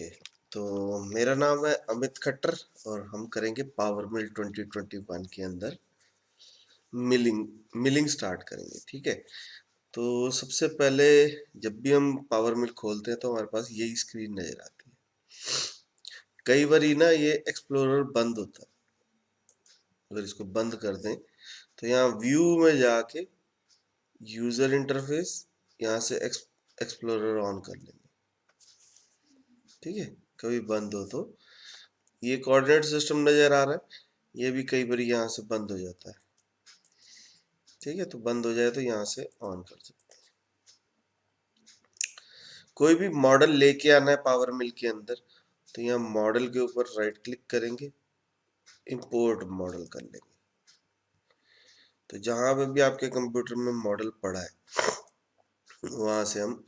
Okay, तो मेरा नाम है अमित खट्टर और हम करेंगे पावर मिल 2021 के अंदर मिलिंग मिलिंग स्टार्ट करेंगे। ठीक है, तो सबसे पहले जब भी हम पावर मिल खोलते हैं तो हमारे पास यही स्क्रीन नजर आती है। कई बार ना ये एक्सप्लोरर बंद होता है, अगर इसको बंद कर दें तो यहाँ व्यू में जाके यूजर इंटरफेस यहाँ से एक्सप्लोरर ऑन कर लेंगे। ठीक है, कभी बंद हो तो ये कोऑर्डिनेट सिस्टम नजर आ रहा है, ये भी कई बार यहाँ से बंद हो जाता है। ठीक है, तो बंद हो जाए तो यहाँ से ऑन कर सकते हैं। कोई भी मॉडल लेके आना है पावर मिल के अंदर तो यहाँ मॉडल के ऊपर राइट क्लिक करेंगे, इंपोर्ट मॉडल कर लेंगे। तो जहां पे भी आपके कंप्यूटर में मॉडल पड़ा है वहां से हम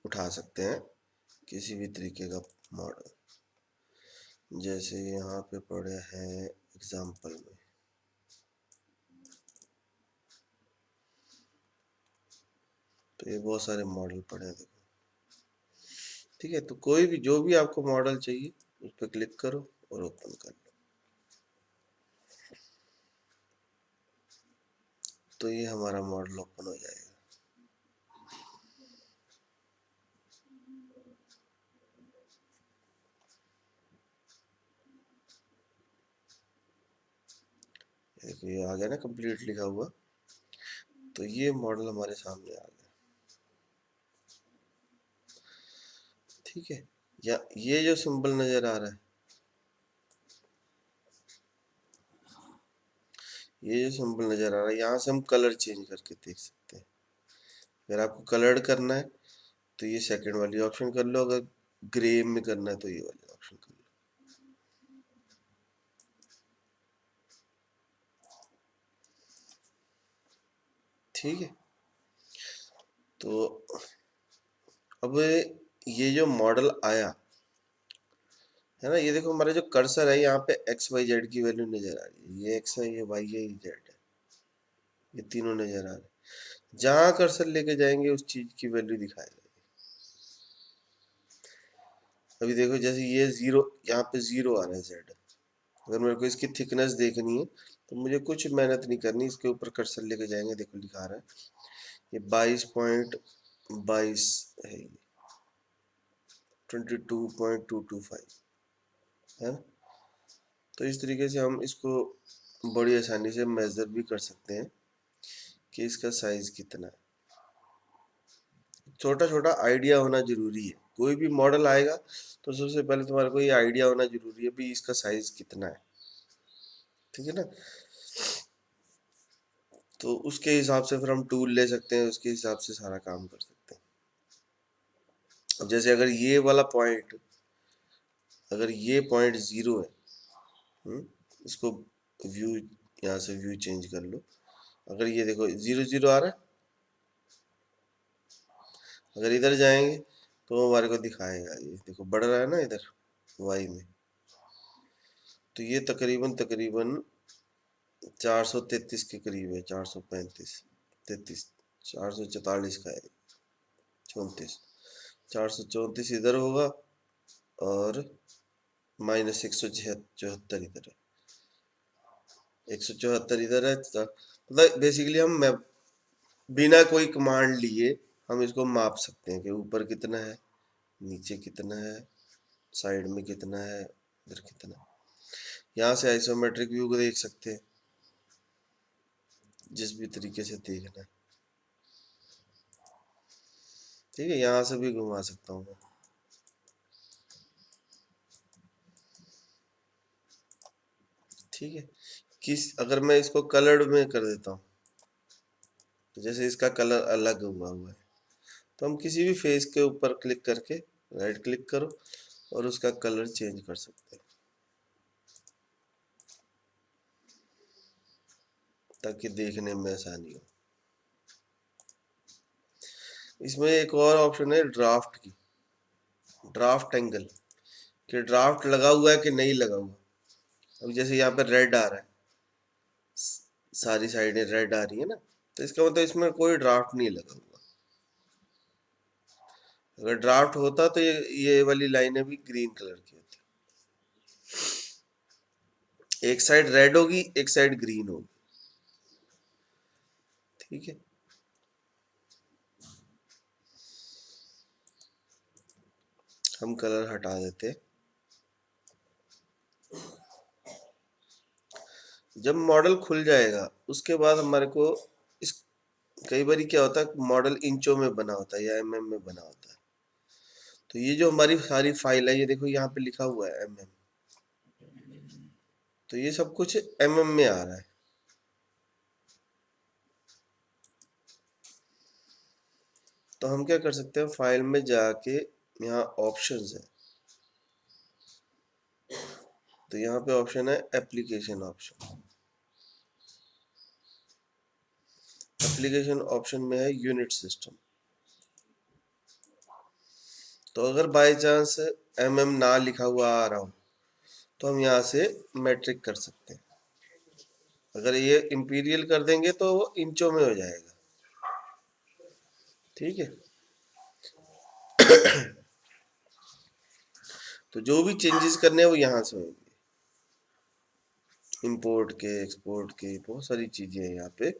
उठा सकते हैं किसी भी तरीके का मॉडल। जैसे यहाँ पे पड़े हैं एग्जाम्पल में, तो ये बहुत सारे मॉडल पड़े हैं, देखो। ठीक है, तो कोई भी जो भी आपको मॉडल चाहिए उस पर क्लिक करो और ओपन कर लो। तो ये हमारा मॉडल ओपन हो जाएगा। देखो ये आ गया ना कंप्लीट लिखा हुआ, तो ये मॉडल हमारे सामने आ गया। ठीक है, या ये जो सिंबल नजर आ रहा है, ये जो सिंबल नजर आ रहा है, यहाँ से हम कलर चेंज करके देख सकते हैं। अगर आपको कलर्ड करना है तो ये सेकंड वाली ऑप्शन कर लो, अगर ग्रे में करना है तो ये वाली ऑप्शन कर लो। ठीक है, तो अब ये जो मॉडल आया है ना, ये देखो हमारा जो कर्सर है यहाँ पे एक्स वाई जेड की वैल्यू नजर आ रही है। ये एक्स है, ये वाई है, ये जेड है, ये तीनों नजर आ रहे हैं। जहां कर्सर लेके जाएंगे उस चीज की वैल्यू दिखाएगा। अभी देखो जैसे ये जीरो, यहाँ पे जीरो आ रहा है जेड। अगर मेरे को इसकी थिकनेस देखनी है तो मुझे कुछ मेहनत नहीं करनी, इसके ऊपर कर्सर लेके जाएंगे, देखो लिखा रहा है ये 22.22 है, ये 22.225 है ना। तो इस तरीके से हम इसको बड़ी आसानी से मेजर भी कर सकते हैं कि इसका साइज कितना है। छोटा छोटा आइडिया होना जरूरी है। कोई भी मॉडल आएगा तो सबसे पहले तुम्हारे को ये आइडिया होना जरूरी है भी इसका साइज कितना है। ठीक है ना, तो उसके हिसाब से फिर हम टूल ले सकते हैं, उसके हिसाब से सारा काम कर सकते हैं। अब जैसे अगर ये वाला पॉइंट, अगर ये पॉइंट जीरो है, इसको व्यू, यहाँ से व्यू चेंज कर लो। अगर ये देखो जीरो जीरो आ रहा है, अगर इधर जाएंगे तो हमारे को दिखाएगा, ये देखो बढ़ रहा है ना इधर वाई में। तो ये तकरीबन तकरीबन 433 के करीब है, 435 33 444 का है, 34 434 इधर होगा और माइनस 174 इधर है, 174 इधर है। मतलब बेसिकली हम बिना कोई कमांड लिए हम इसको माप सकते हैं कि ऊपर कितना है, नीचे कितना है, साइड में कितना है, इधर कितना है। यहाँ से आइसोमेट्रिक व्यू को देख सकते हैं, जिस भी तरीके से देखना है। ठीक है, यहाँ से भी घुमा सकता हूँ मैं। ठीक है, अगर मैं इसको कलर्ड में कर देता हूँ, तो जैसे इसका कलर अलग हुआ हुआ है, तो हम किसी भी फेस के ऊपर क्लिक करके राइट क्लिक करो और उसका कलर चेंज कर सकते हैं, ताकि देखने में आसानी हो। इसमें एक और ऑप्शन है ड्राफ्ट की, ड्राफ्ट एंगल, कि ड्राफ्ट लगा हुआ है कि नहीं लगा हुआ। अब जैसे यहाँ पे रेड आ रहा है, सारी साइडें रेड आ रही है ना, तो इसका मतलब इसमें कोई ड्राफ्ट नहीं लगा हुआ। अगर ड्राफ्ट होता तो ये वाली लाइनें भी ग्रीन कलर की होती, एक साइड रेड होगी एक साइड ग्रीन होगी, ठीक है। हम कलर हटा देते। जब मॉडल खुल जाएगा उसके बाद हमारे को इस, कई बार क्या होता है मॉडल इंचों में बना होता है या एमएम में बना होता है, तो ये जो हमारी सारी फाइल है ये देखो यहाँ पे लिखा हुआ है एमएम, तो ये सब कुछ एमएम में आ रहा है। तो हम क्या कर सकते हैं, फाइल में जाके यहाँ ऑप्शंस है, तो यहाँ पे ऑप्शन है एप्लीकेशन ऑप्शन। एप्लीकेशन ऑप्शन में है यूनिट सिस्टम। तो अगर बाय चांस एमएम ना लिखा हुआ आ रहा हो तो हम यहाँ से मैट्रिक कर सकते हैं। अगर ये इंपीरियल कर देंगे तो वो इंचों में हो जाएगा, ठीक है। तो जो भी चेंजेस करने हैं वो यहाँ से होंगे, इंपोर्ट के, एक्सपोर्ट के, बहुत सारी चीजें हैं यहाँ पे।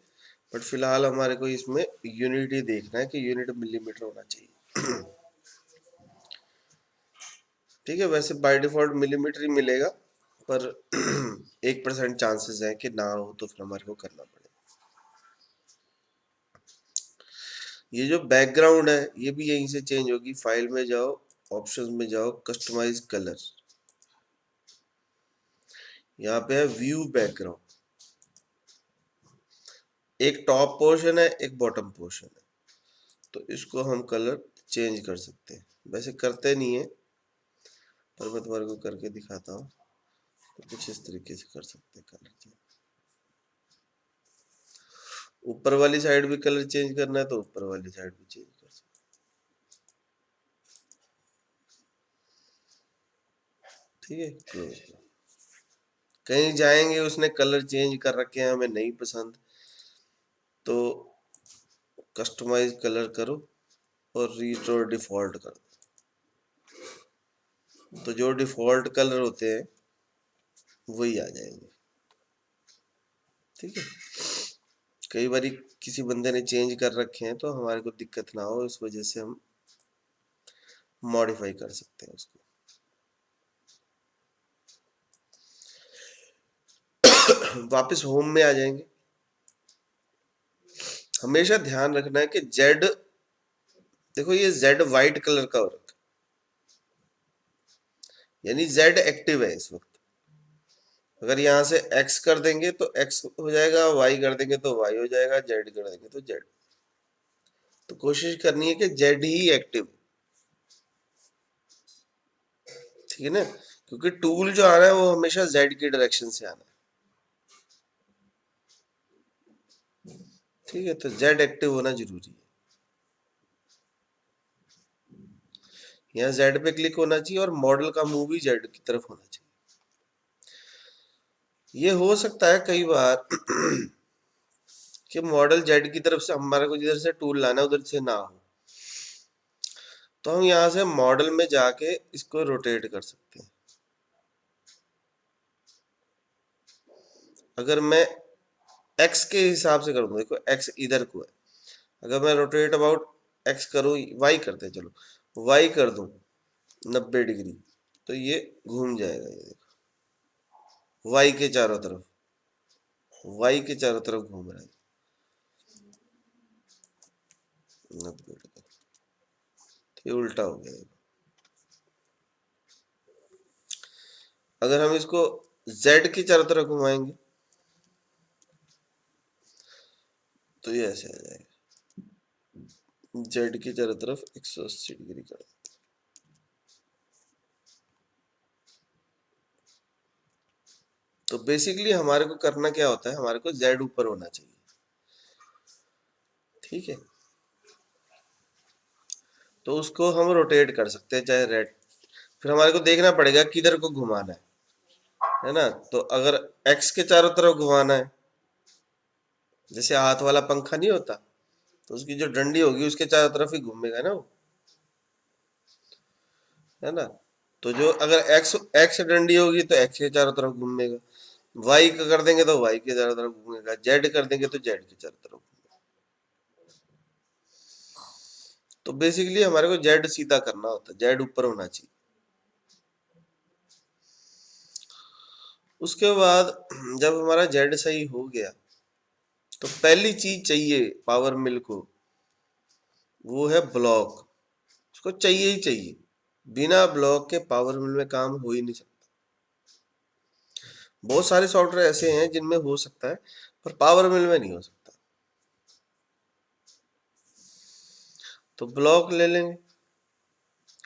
बट फिलहाल हमारे को इसमें यूनिट ही देखना है कि यूनिट मिलीमीटर होना चाहिए। ठीक है, वैसे बाय डिफॉल्ट मिलीमीटर ही मिलेगा, पर 1% चांसेस है कि ना हो तो फिर हमारे को करना पड़ेगा। ये जो बैकग्राउंड है ये भी यहीं से चेंज होगी। फाइल में जाओ, ऑप्शंस में जाओ, कस्टमाइज कलर, यहाँ पे है व्यू बैकग्राउंड। एक टॉप पोर्शन है एक बॉटम पोर्शन है, तो इसको हम कलर चेंज कर सकते हैं। वैसे करते नहीं है पर मैं तुम्हारे को करके दिखाता हूँ। तो कुछ इस तरीके से कर सकते हैं कलर चेंज। ऊपर वाली साइड भी कलर चेंज करना है तो ऊपर वाली साइड भी चेंज कर सकते हैं, ठीक है। क्लोज। कहीं जाएंगे उसने कलर चेंज कर रखे हैं हमें नहीं पसंद, तो कस्टमाइज कलर करो और रिस्टोर डिफॉल्ट कर दो, तो जो डिफॉल्ट कलर होते हैं वही आ जाएंगे, ठीक है। कई बार किसी बंदे ने चेंज कर रखे हैं तो हमारे को दिक्कत ना हो, इस वजह से हम मॉडिफाई कर सकते हैं उसको। वापस होम में आ जाएंगे। हमेशा ध्यान रखना है कि जेड, देखो ये जेड वाइट कलर का हो रखा, यानी जेड एक्टिव है इस वक्त। अगर यहाँ से एक्स कर देंगे तो एक्स हो जाएगा, वाई कर देंगे तो वाई हो जाएगा, जेड कर देंगे तो जेड। तो कोशिश करनी है कि जेड ही एक्टिव, ठीक है ना, क्योंकि टूल जो आना है वो हमेशा जेड की डायरेक्शन से आना है, ठीक है। तो जेड एक्टिव होना जरूरी है। यहाँ जेड पे क्लिक होना चाहिए और मॉडल का मूव भी जेड की तरफ होना चाहिए। ये हो सकता है कई बार कि मॉडल जेड की तरफ से हमारे को जिधर से टूल लाना है उधर से ना हो, तो हम यहाँ से मॉडल में जाके इसको रोटेट कर सकते हैं। अगर मैं एक्स के हिसाब से करूँ, देखो एक्स इधर को है, अगर मैं रोटेट अबाउट एक्स करूँ, वाई करते हैं, चलो वाई कर दूं 90 डिग्री, तो ये घूम जाएगा। ये देखो वाई के चारों तरफ, वाई के चारों तरफ घूम रहा है 90 डिग्री, तो ये उल्टा हो गया। अगर हम इसको जेड की चारों तरफ घुमाएंगे तो ये ऐसे आ जाएगा, जेड की चारों तरफ 180 डिग्री कर। तो बेसिकली हमारे को करना क्या होता है, हमारे को जेड ऊपर होना चाहिए, ठीक है। तो उसको हम रोटेट कर सकते हैं चाहे रेड, फिर हमारे को देखना पड़ेगा किधर को घुमाना है ना। तो अगर एक्स के चारों तरफ घुमाना है, जैसे हाथ वाला पंखा नहीं होता, तो उसकी जो डंडी होगी उसके चारों तरफ ही घूमेगा ना वो, है ना। तो जो अगर एक्स एक्स डंडी होगी तो एक्स के चारों तरफ घूमेगा, वाई का कर देंगे तो वाई के चारों तरफ घूमेगा, जेड कर देंगे तो जेड के चारों तरफ घूमेगा। तो बेसिकली हमारे को जेड सीधा करना होता है, जेड ऊपर होना चाहिए। उसके बाद जब हमारा जेड सही हो गया तो पहली चीज चाहिए पावर मिल को, वो है ब्लॉक। उसको चाहिए ही चाहिए, बिना ब्लॉक के पावर मिल में काम हो ही नहीं सकता। बहुत सारे सॉफ्टवेयर ऐसे हैं जिनमें हो सकता है, पर पावर मिल में नहीं हो सकता। तो ब्लॉक ले लेंगे,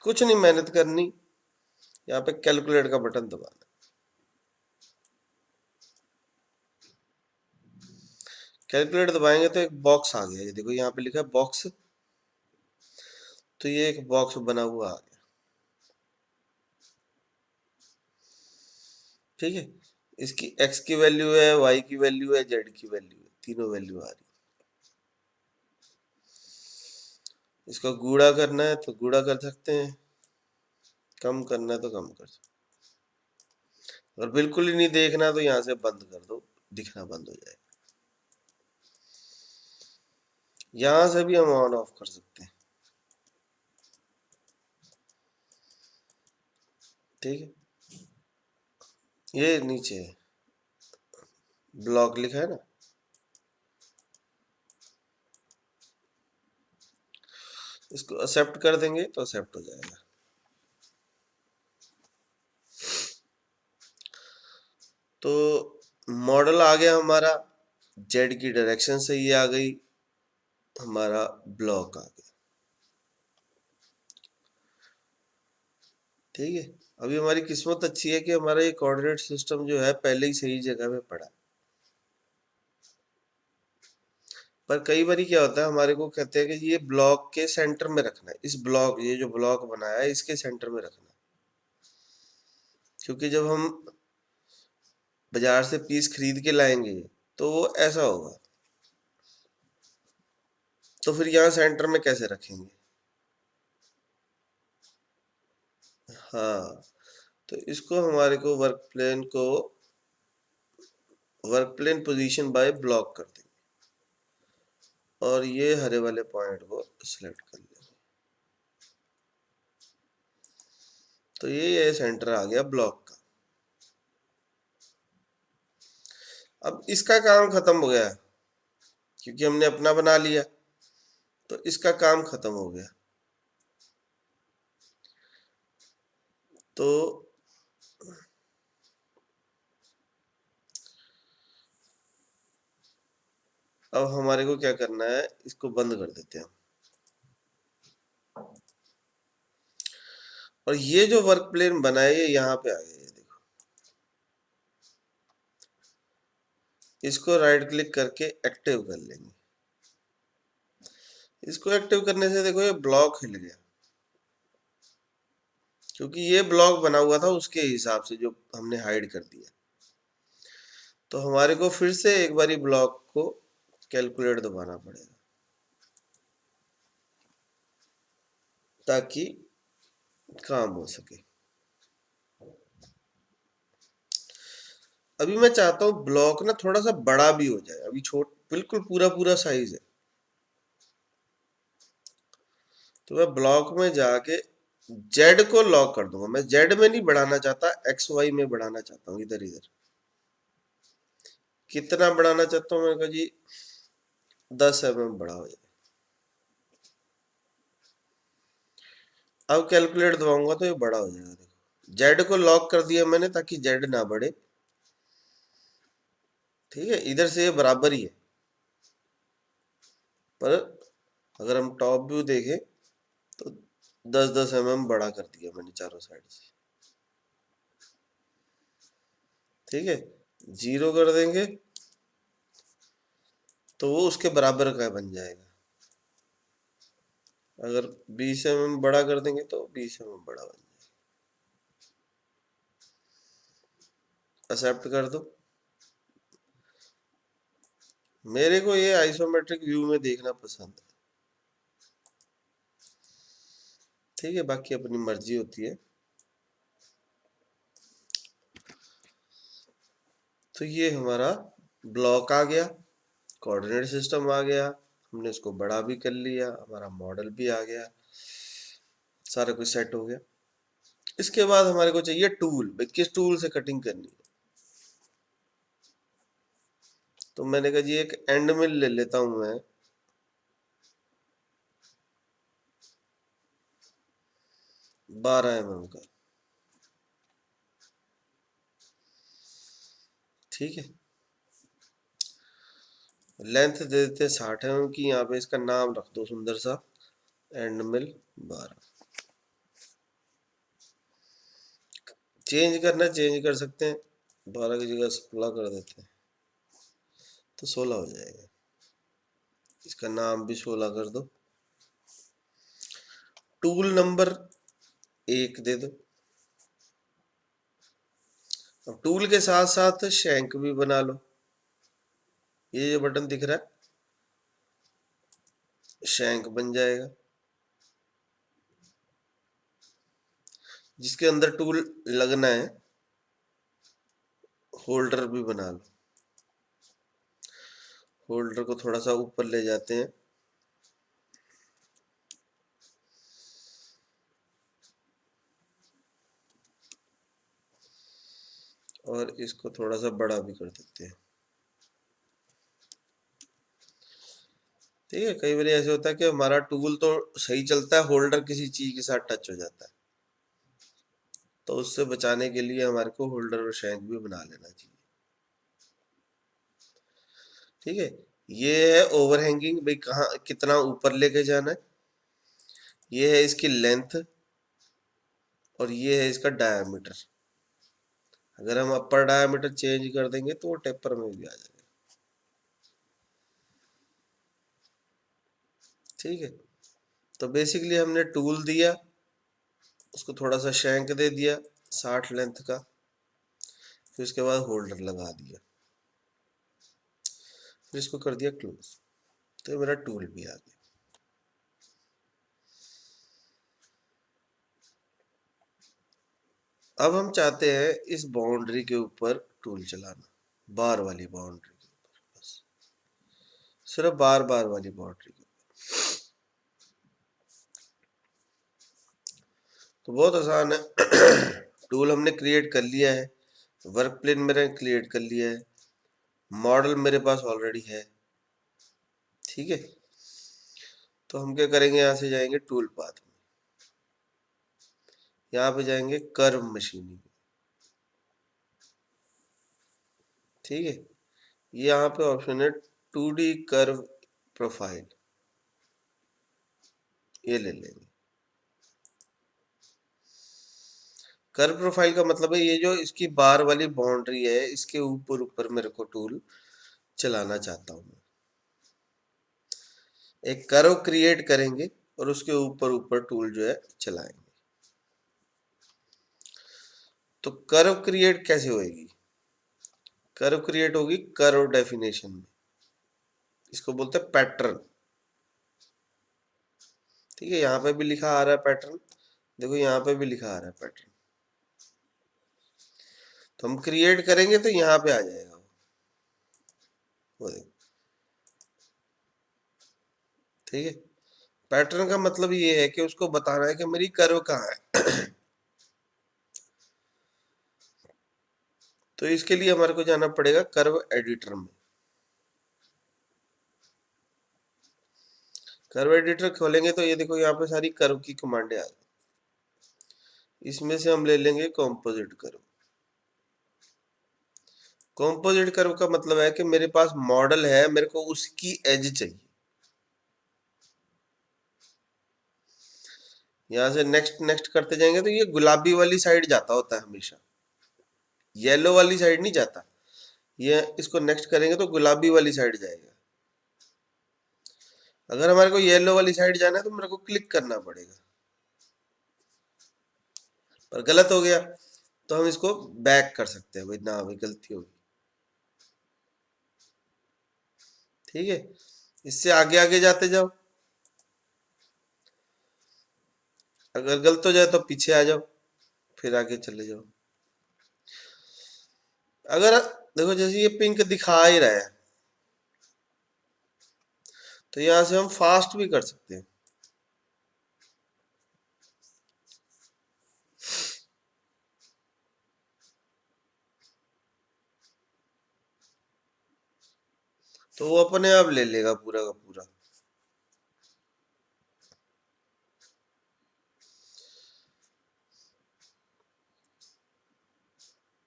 कुछ नहीं मेहनत करनी, यहाँ पे कैलकुलेट का बटन दबाना। कैलकुलेट दबाएंगे तो एक बॉक्स आ गया, ये देखो यहाँ पे लिखा है बॉक्स, तो ये एक बॉक्स बना हुआ आ गया। ठीक है, इसकी एक्स की वैल्यू है, वाई की वैल्यू है, जेड की वैल्यू है, तीनों वैल्यू आ रही। इसका गुणा करना है तो गुणा कर सकते हैं, कम करना है तो कम कर सकते हैं। अगर बिल्कुल ही नहीं देखना तो यहाँ से बंद कर दो, दिखना बंद हो जाएगा। यहाँ से भी हम ऑन ऑफ कर सकते हैं। ठीक है, ये नीचे है ब्लॉक लिखा है ना, इसको एक्सेप्ट कर देंगे तो एक्सेप्ट हो जाएगा। तो मॉडल आ गया हमारा, जेड की डायरेक्शन सही आ गई, हमारा ब्लॉक आ गया। ठीक है, अभी हमारी किस्मत अच्छी है कि हमारा ये कोऑर्डिनेट सिस्टम जो है पहले ही सही जगह में पड़ा। पर कई बार क्या होता है, हमारे को कहते हैं कि ये ब्लॉक के सेंटर में रखना है, इस ब्लॉक, ये जो ब्लॉक बनाया है इसके सेंटर में रखना है। क्योंकि जब हम बाजार से पीस खरीद के लाएंगे तो वो ऐसा होगा, तो फिर यहाँ सेंटर में कैसे रखेंगे। हाँ, तो इसको हमारे को work plane position by block कर देंगे, और ये हरे वाले पॉइंट को सिलेक्ट कर लेंगे। तो ये सेंटर आ गया ब्लॉक का। अब इसका काम खत्म हो गया, क्योंकि हमने अपना बना लिया, तो इसका काम खत्म हो गया। तो अब हमारे को क्या करना है, इसको बंद कर देते हैं। और ये जो वर्क प्लेन बना है ये यहाँ पे आ गया, ये देखो। इसको राइट क्लिक करके एक्टिव कर लेंगे। इसको एक्टिव करने से देखो ये ब्लॉक हिल गया, क्योंकि ये ब्लॉक बना हुआ था उसके हिसाब से जो हमने हाइड कर दिया। तो हमारे को फिर से एक बारी ब्लॉक को कैलकुलेट दबाना पड़ेगा, ताकि काम हो सके। अभी मैं चाहता हूँ ब्लॉक ना थोड़ा सा बड़ा भी हो जाए, अभी छोट बिल्कुल पूरा पूरा साइज है। तो मैं ब्लॉक में जाके जेड को लॉक कर दूंगा। मैं जेड में नहीं बढ़ाना चाहता, एक्स वाई में बढ़ाना चाहता हूँ, इधर इधर। कितना बढ़ाना चाहता हूँ, मैं कहा जी 10 mm बड़ा हो जाए। अब कैलकुलेट दबाऊंगा तो ये बड़ा हो जाएगा। देखो जेड को लॉक कर दिया मैंने ताकि जेड ना बढ़े। ठीक है, इधर से ये बराबर ही है, पर अगर हम टॉप व्यू देखें तो 10-10 mm बड़ा कर दिया मैंने चारों साइड से। ठीक है, 0 कर देंगे तो वो उसके बराबर का बन जाएगा। अगर 20 mm बड़ा कर देंगे तो 20 mm बड़ा बन जाएगा। एक्सेप्ट कर दो। मेरे को ये आइसोमेट्रिक व्यू में देखना पसंद है। ठीक है, बाकी अपनी मर्जी होती है। तो ये हमारा ब्लॉक आ गया, कोऑर्डिनेट सिस्टम आ गया, हमने इसको बड़ा भी कर लिया, हमारा मॉडल भी आ गया, सारा कुछ सेट हो गया। इसके बाद हमारे को चाहिए टूल, भाई किस टूल से कटिंग करनी है। तो मैंने कहा जी एक एंड मिल ले लेता हूं मैं, 12 mm का, ठीक है। लेंथ दे देते हैं 60 mm की, यहाँ पे इसका नाम रख दो सुंदर सा, एंड मिल 12। चेंज करना चेंज कर सकते हैं, 12 की जगह 16 कर देते हैं तो 16 हो जाएगा। इसका नाम भी 16 कर दो। टूल नंबर 1 दे दो। अब टूल के साथ साथ शैंक भी बना लो। ये जो बटन दिख रहा है, शैंक बन जाएगा, जिसके अंदर टूल लगना है। होल्डर भी बना लो। होल्डर को थोड़ा सा ऊपर ले जाते हैं, और इसको थोड़ा सा बड़ा भी कर देते हैं, ठीक है। कई बार ऐसे होता है कि हमारा टूल तो सही चलता है, होल्डर किसी चीज के साथ टच हो जाता है, तो उससे बचाने के लिए हमारे को होल्डर और शैंक भी बना लेना चाहिए, ठीक है। ये है ओवरहैंगिंग, भाई कहाँ कितना ऊपर लेके जाना है। ये है इसकी लेंथ, और ये है इसका डायामीटर। अगर हम अपर डायामीटर चेंज कर देंगे तो वो टेपर में भी आ जाएगा, ठीक है। तो बेसिकली हमने टूल दिया, उसको थोड़ा सा शैंक दे दिया 60 लेंथ का, फिर उसके बाद होल्डर लगा दिया, फिर इसको कर दिया क्लोज, तो ये मेरा टूल भी आ गया। अब हम चाहते हैं इस बाउंड्री के ऊपर टूल चलाना, बार वाली बाउंड्री के ऊपर, बस सिर्फ बार बार वाली बाउंड्री के ऊपर। तो बहुत आसान है। टूल हमने क्रिएट कर लिया है, वर्क प्लेन मेरा क्रिएट कर लिया है, मॉडल मेरे पास ऑलरेडी है, ठीक है। तो हम क्या करेंगे, यहाँ से जाएंगे टूल पाथ में, यहाँ पे जाएंगे कर्व मशीनिंग, ठीक है। यहाँ पे ऑप्शन है 2D कर्व प्रोफाइल, ये ले लेंगे। कर्व प्रोफाइल का मतलब है ये जो इसकी बार वाली बाउंड्री है, इसके ऊपर ऊपर मेरे को टूल चलाना चाहता हूँ मैं। एक कर्व क्रिएट करेंगे और उसके ऊपर ऊपर टूल जो है चलाएंगे। तो कर्व क्रिएट कैसे होगी? कर्व क्रिएट होगी कर्व डेफिनेशन में, इसको बोलते हैं पैटर्न, ठीक है। यहाँ पे भी लिखा आ रहा है पैटर्न, देखो यहाँ पे भी लिखा आ रहा है पैटर्न। तो हम क्रिएट करेंगे तो यहाँ पे आ जाएगा वो देखो, ठीक है। पैटर्न का मतलब ये है कि उसको बताना है कि मेरी कर्व कहाँ है। तो इसके लिए हमारे को जाना पड़ेगा कर्व एडिटर में। कर्व एडिटर खोलेंगे तो ये देखो यहाँ पे सारी कर्व की कमांडें आ गई। इसमें से हम ले लेंगे कॉम्पोजिट कर्व। कॉम्पोजिट कर्व का मतलब है कि मेरे पास मॉडल है, मेरे को उसकी एज चाहिए। यहाँ से नेक्स्ट नेक्स्ट करते जाएंगे तो ये गुलाबी वाली साइड जाता होता है हमेशा, येलो वाली साइड नहीं जाता। ये इसको नेक्स्ट करेंगे तो गुलाबी वाली साइड जाएगा। अगर हमारे को येलो वाली साइड जाना है तो मेरे को क्लिक करना पड़ेगा, पर गलत हो गया तो हम इसको बैक कर सकते हैं, भाई ना भाई गलती होगी, ठीक है। इससे आगे आगे जाते जाओ, अगर गलत हो जाए तो पीछे आ जाओ, फिर आगे चले जाओ। अगर देखो जैसे ये पिंक दिखा ही रहा है, तो यहाँ से हम फास्ट भी कर सकते हैं। तो वो अपने आप ले लेगा पूरा का पूरा।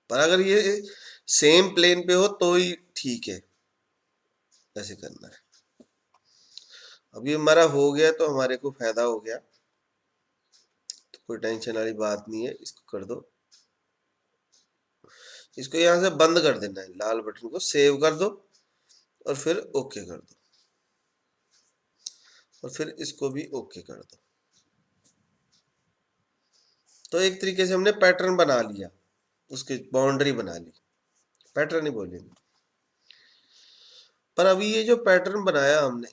पर अगर ये सेम प्लेन पे हो तो ही ठीक है, ऐसे करना है। अब ये हमारा हो गया तो हमारे को फायदा हो गया, तो कोई टेंशन वाली बात नहीं है। इसको कर दो, इसको यहाँ से बंद कर देना है, लाल बटन को सेव कर दो और फिर ओके कर दो, और फिर इसको भी ओके कर दो। तो एक तरीके से हमने पैटर्न बना लिया, उसकी बाउंड्री बना ली, पैटर्न ही बोलेंगे। पर अभी ये जो पैटर्न बनाया हमने,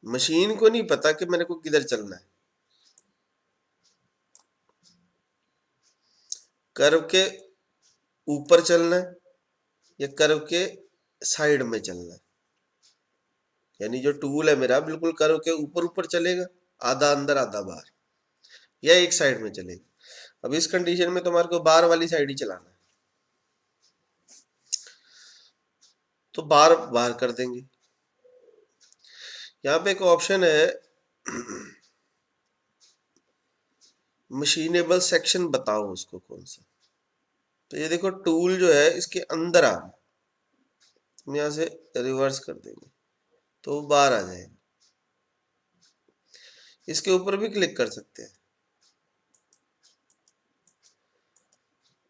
मशीन को नहीं पता कि मेरे को किधर चलना है। कर्व के ऊपर चलना है या कर्व के साइड में चलना है। यानी जो टूल है मेरा बिल्कुल कर्व के ऊपर ऊपर चलेगा, आधा अंदर आधा बाहर, या एक साइड में चलेगा। अब इस कंडीशन में तुम्हारे को बाहर वाली साइड ही चलाना है, तो बाहर बाहर कर देंगे। यहाँ पे एक ऑप्शन है मशीनेबल सेक्शन, बताओ उसको कौन सा। तो ये देखो टूल जो है इसके अंदर आ, हम यहाँ से रिवर्स कर देंगे तो वो बाहर आ जाएगा। इसके ऊपर भी क्लिक कर सकते हैं।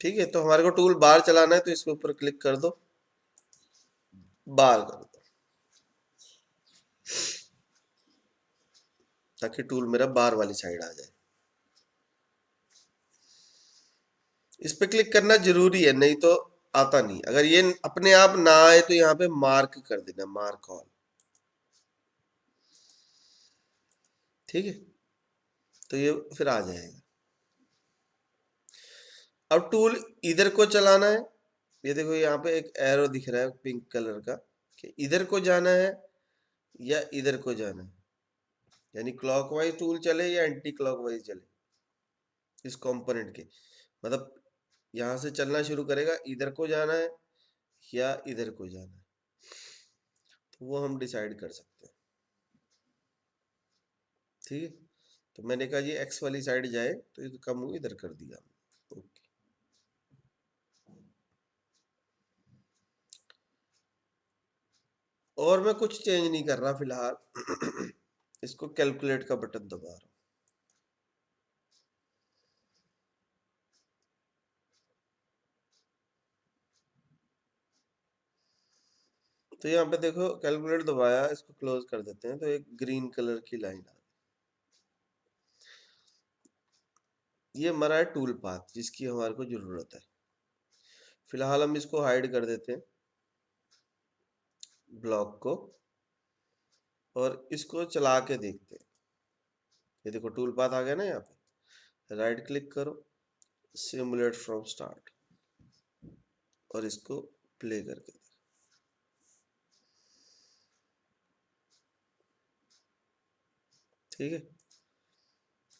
ठीक है, तो हमारे को टूल बाहर चलाना है तो इसके ऊपर क्लिक कर दो, बाहर कर दो, ताकि टूल मेरा बाहर वाली साइड आ जाए। इस पे क्लिक करना जरूरी है, नहीं तो आता नहीं। अगर ये अपने आप ना आए तो यहाँ पे मार्क कर देना, मार्क ऑल। ठीक है, तो ये फिर आ जाएगा। अब टूल इधर को चलाना है, ये देखो यहाँ पे एक एरो दिख रहा है पिंक कलर का, कि इधर को जाना है या इधर को जाना है। यानी क्लॉकवाइज टूल चले या एंटी क्लॉकवाइज चले, इस कंपोनेंट के मतलब यहाँ से चलना शुरू करेगा, इधर को जाना है या इधर को जाना है, तो वो हम डिसाइड कर सकते हैं। ठीक है, तो मैंने कहा जी एक्स वाली साइड जाए, तो इसका मुंह इधर कर दिया। ओके, और मैं कुछ चेंज नहीं कर रहा फिलहाल। इसको कैलकुलेट का बटन दबा रहा हूँ। तो यहाँ पे देखो कैलकुलेट दबाया, इसको क्लोज कर देते हैं, तो एक ग्रीन कलर की लाइन आ गई। ये हमारा है टूल पाथ जिसकी हमारे को जरूरत है। फिलहाल हम इसको हाइड कर देते हैं, ब्लॉक को, और इसको चला के देखते हैं। ये देखो टूल पाथ आ गया ना, यहाँ पे राइट क्लिक करो, सिमुलेट फ्रॉम स्टार्ट, और इसको प्ले करके देखो। ठीक है,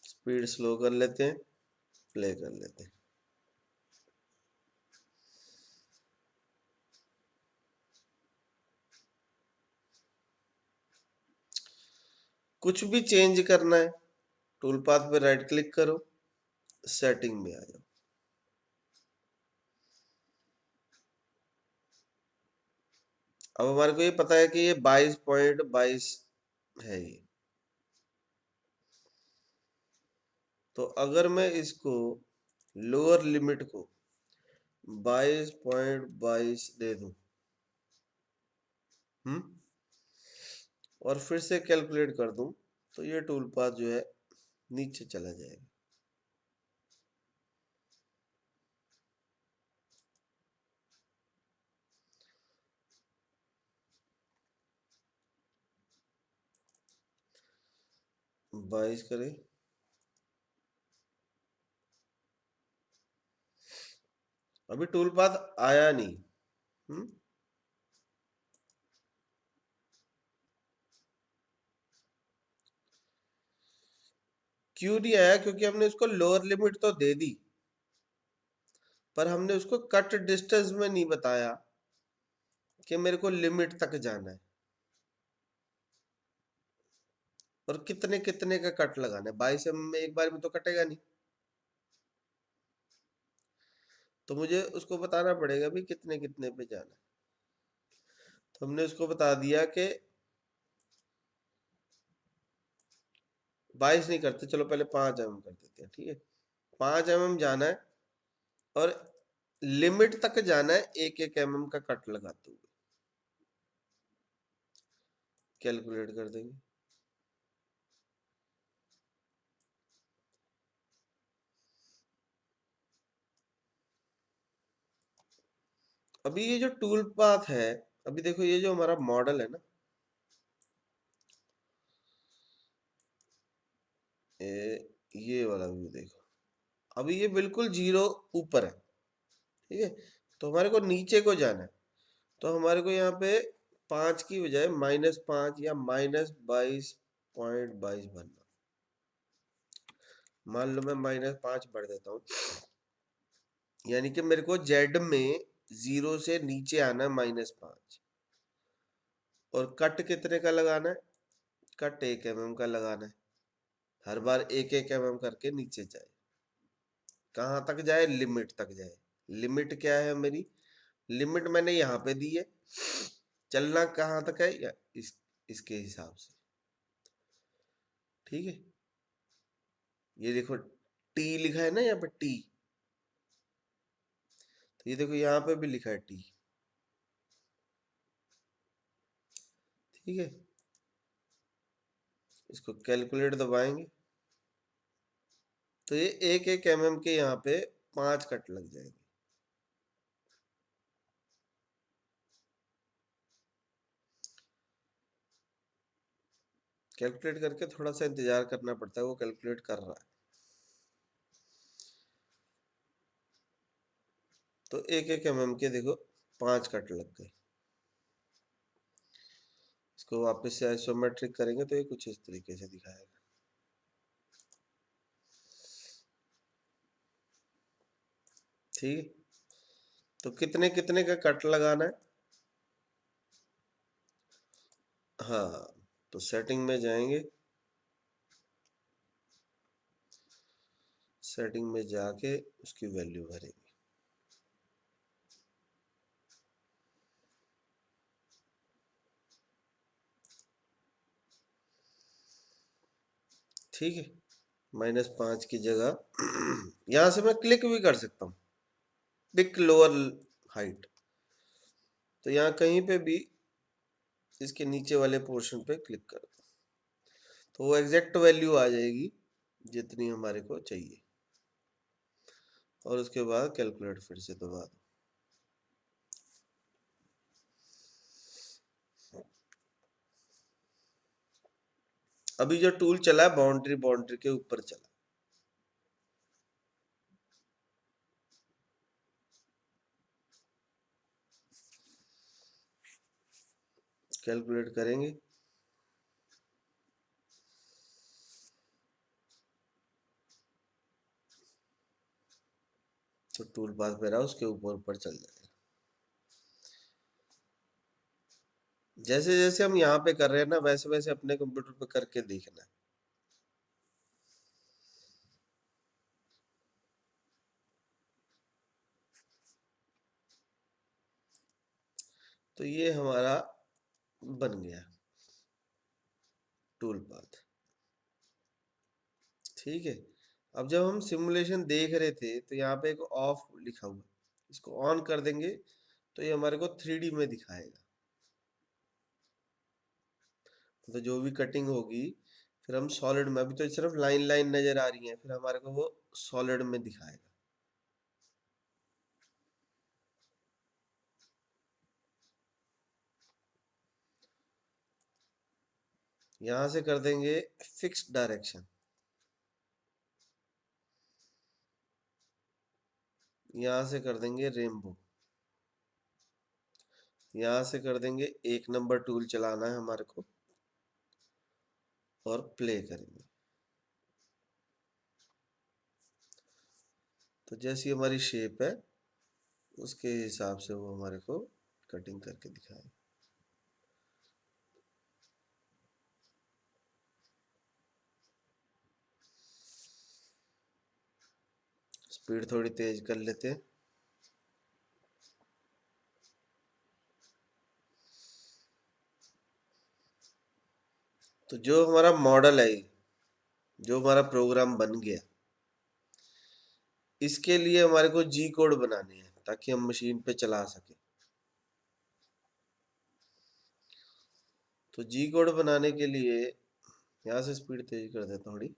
स्पीड स्लो कर लेते हैं, प्ले कर लेते हैं। कुछ भी चेंज करना है, टूल पाथ पे राइट क्लिक करो, सेटिंग में आ जाओ। अब हमारे को ये पता है कि ये 22.22 है ये। तो अगर मैं इसको लोअर लिमिट को 22.22 दे दूं, हम्म, और फिर से कैलकुलेट कर दूं, तो ये टूल पाथ जो है नीचे चला जाएगा। बाईस करें, अभी टूल पाथ आया नहीं। हम्म। क्यों नहीं आया? क्योंकि हमने उसको लोअर लिमिट तो दे दी, पर हमने उसको कट डिस्टेंस में नहीं बताया कि मेरे को लिमिट तक जाना है और कितने कितने का कट लगाना है। 22 में एक बार में तो कटेगा नहीं, तो मुझे उसको बताना पड़ेगा भी कितने कितने पे जाना है। तो हमने उसको बता दिया कि 22 नहीं करते, चलो पहले 5 mm कर देते हैं, ठीक है। 5 mm जाना है और लिमिट तक जाना है, 1-1 mm का कट लगाते हुए। कैलकुलेट कर देंगे। अभी ये जो टूल पाथ है, अभी देखो ये जो हमारा मॉडल है ना, ये वाला व्यू देखो, अभी ये बिल्कुल जीरो ऊपर है, ठीक है। तो हमारे को नीचे को जाना है, तो हमारे को यहाँ पे 5 की बजाय -5 या -22.22 भरना। मान लो मैं -5 भर देता हूँ, यानी कि मेरे को जेड में 0 से नीचे आना है -5। और कट कितने का लगाना है? कट 1 mm का लगाना है। हर बार 1-1 mm करके नीचे जाए। कहाँ तक जाए? लिमिट तक जाए। लिमिट क्या है मेरी? लिमिट मैंने यहाँ पे दी है, चलना कहाँ तक है या इसके हिसाब से, ठीक है। ये देखो टी लिखा है ना यहाँ पे, टी। तो ये देखो यहाँ पे भी लिखा है टी, ठीक है। इसको कैलकुलेट दबाएंगे तो ये 1-1 mm के यहाँ पे 5 कट लग जाएंगे। कैलकुलेट करके थोड़ा सा इंतजार करना पड़ता है, वो कैलकुलेट कर रहा है। तो 1-1 mm के देखो 5 कट लग गए। इसको वापस से आइसोमेट्रिक करेंगे तो ये कुछ इस तरीके से दिखाएगा, ठीक है। तो कितने कितने का कट लगाना है? हाँ, तो सेटिंग में जाएंगे, सेटिंग में जाके उसकी वैल्यू भरेंगे, ठीक है। -5 की जगह यहां से मैं क्लिक भी कर सकता हूँ, पिक लोअर हाइट। तो यहाँ कहीं पे भी इसके नीचे वाले पोर्शन पे क्लिक कर दो, तो वो एग्जैक्ट वैल्यू आ जाएगी जितनी हमारे को चाहिए। और उसके बाद कैलकुलेट फिर से दबा दो। अभी जो टूल चला है बाउंड्री बाउंड्री के ऊपर चला, कैलकुलेट करेंगे तो टूल पाथ पे रहा उसके ऊपर ऊपर चल जाएगा। जैसे जैसे हम यहाँ पे कर रहे हैं ना, वैसे वैसे अपने कंप्यूटर पे करके देखना है। तो ये हमारा बन गया टूल पाथ, ठीक है। अब जब हम सिमुलेशन देख रहे थे तो यहाँ पे एक ऑफ लिखा हुआ, इसको ऑन कर देंगे तो ये हमारे को 3D में दिखाएगा। तो जो भी कटिंग होगी फिर हम सॉलिड में, अभी तो सिर्फ लाइन लाइन नजर आ रही है, फिर हमारे को वो सॉलिड में दिखाएगा। यहाँ से कर देंगे फिक्स डायरेक्शन, यहाँ से कर देंगे रेनबो, यहाँ से कर देंगे 1 नंबर टूल चलाना है हमारे को और प्ले करेंगे। तो जैसी हमारी शेप है उसके हिसाब से वो हमारे को कटिंग करके दिखाए। स्पीड थोड़ी तेज कर लेते हैं। तो जो हमारा मॉडल है, जो हमारा प्रोग्राम बन गया, इसके लिए हमारे को जी कोड बनाने हैं ताकि हम मशीन पे चला सके। तो जी कोड बनाने के लिए यहाँ से स्पीड तेज कर देता थोड़ी।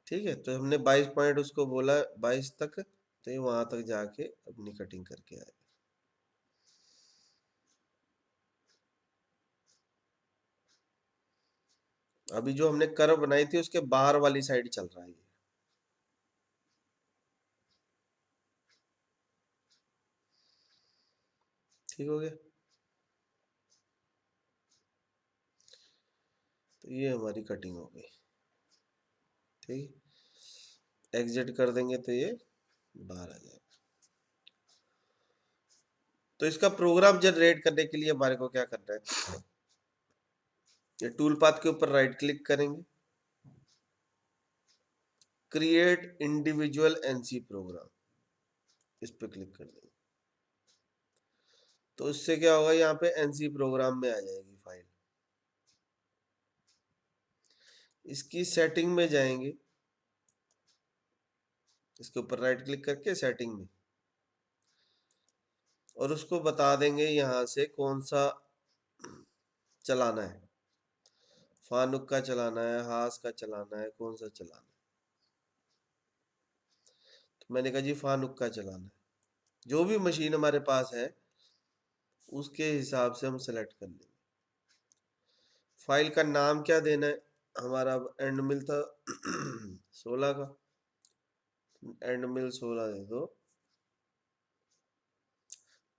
ठीक है, तो हमने 22 पॉइंट उसको बोला, 22 तक, तो ये वहां तक जाके अपनी कटिंग करके आए। अभी जो हमने कर्व बनाई थी उसके बाहर वाली साइड चल रहा है ये। ठीक हो गया। तो ये हमारी कटिंग हो गई। ठीक, एग्जिट कर देंगे तो ये बाहर आ जाएगा। तो इसका प्रोग्राम जनरेट करने के लिए हमारे को क्या करना है, ये टूल पाथ के ऊपर राइट क्लिक करेंगे, क्रिएट इंडिविजुअल एनसी प्रोग्राम, इस पे क्लिक कर देंगे। तो इससे क्या होगा, यहाँ पे एनसी प्रोग्राम में आ जाएगी फाइल। इसकी सेटिंग में जाएंगे, इसके ऊपर राइट क्लिक करके सेटिंग में, और उसको बता देंगे यहाँ से कौन सा चलाना है, फानुक का चलाना है, हास का चलाना है, कौन सा चलाना है। तो मैंने कहा जी फानुक का चलाना है। जो भी मशीन हमारे पास है उसके हिसाब से हम सेलेक्ट कर लेंगे। फाइल का नाम क्या देना है, हमारा एंड मिल था 16 का, एंड मिल 16 दे दो,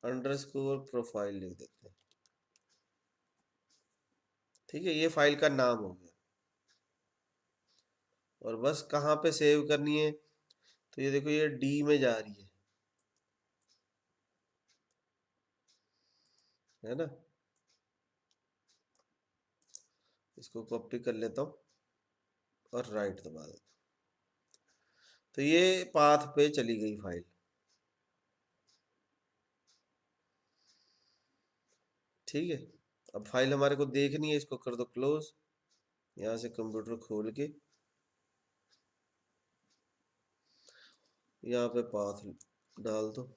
अंडरस्कोर प्रोफाइल लिख देते हैं। ठीक है, ये फाइल का नाम हो गया। और बस कहाँ पे सेव करनी है, तो ये देखो ये डी में जा रही है ना। इसको कॉपी कर लेता हूँ और राइट दबा देता हूँ। तो ये पाथ पे चली गई फाइल। ठीक है, अब फाइल हमारे को देखनी है, इसको कर दो क्लोज। यहाँ से कंप्यूटर खोल के यहाँ पे पाथ डाल दो,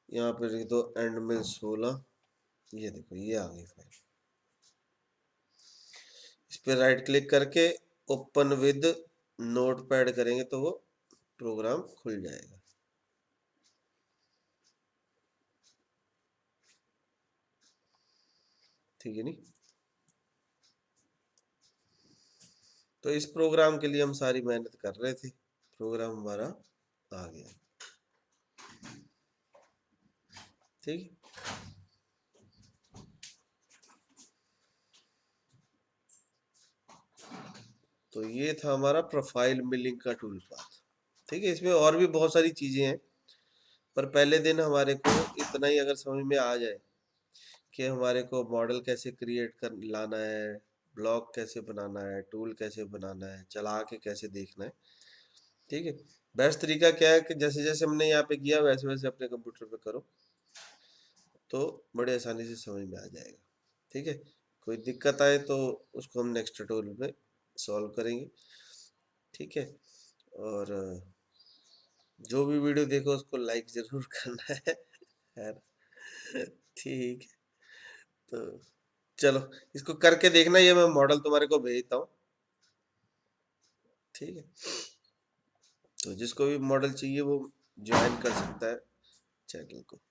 यहाँ पे लिख दो एंड मिल 16। ये देखो ये आ गई फाइल। इस पे राइट क्लिक करके ओपन विद नोटपैड करेंगे तो वो प्रोग्राम खुल जाएगा। ठीक है नहीं। तो इस प्रोग्राम के लिए हम सारी मेहनत कर रहे थे, प्रोग्राम हमारा आ गया। ठीक है, तो ये था हमारा प्रोफाइल मिलिंग का टूल पाथ। ठीक है, इसमें और भी बहुत सारी चीजें हैं, पर पहले दिन हमारे को इतना ही अगर समझ में आ जाए कि हमारे को मॉडल कैसे क्रिएट कर लाना है, ब्लॉक कैसे बनाना है, टूल कैसे बनाना है, चला के कैसे देखना है। ठीक है, बेस्ट तरीका क्या है कि जैसे जैसे हमने यहाँ पे किया वैसे वैसे अपने कंप्यूटर पे करो, तो बड़े आसानी से समझ में आ जाएगा। ठीक है, कोई दिक्कत आए तो उसको हम नेक्स्ट ट्यूटोरियल में सॉल्व करेंगे। ठीक है, और जो भी वीडियो देखो उसको लाइक जरूर करना है ना? ठीक है, तो चलो इसको करके देखना, ये मैं मॉडल तुम्हारे को भेजता हूँ। ठीक है, तो जिसको भी मॉडल चाहिए वो ज्वाइन कर सकता है चैनल को।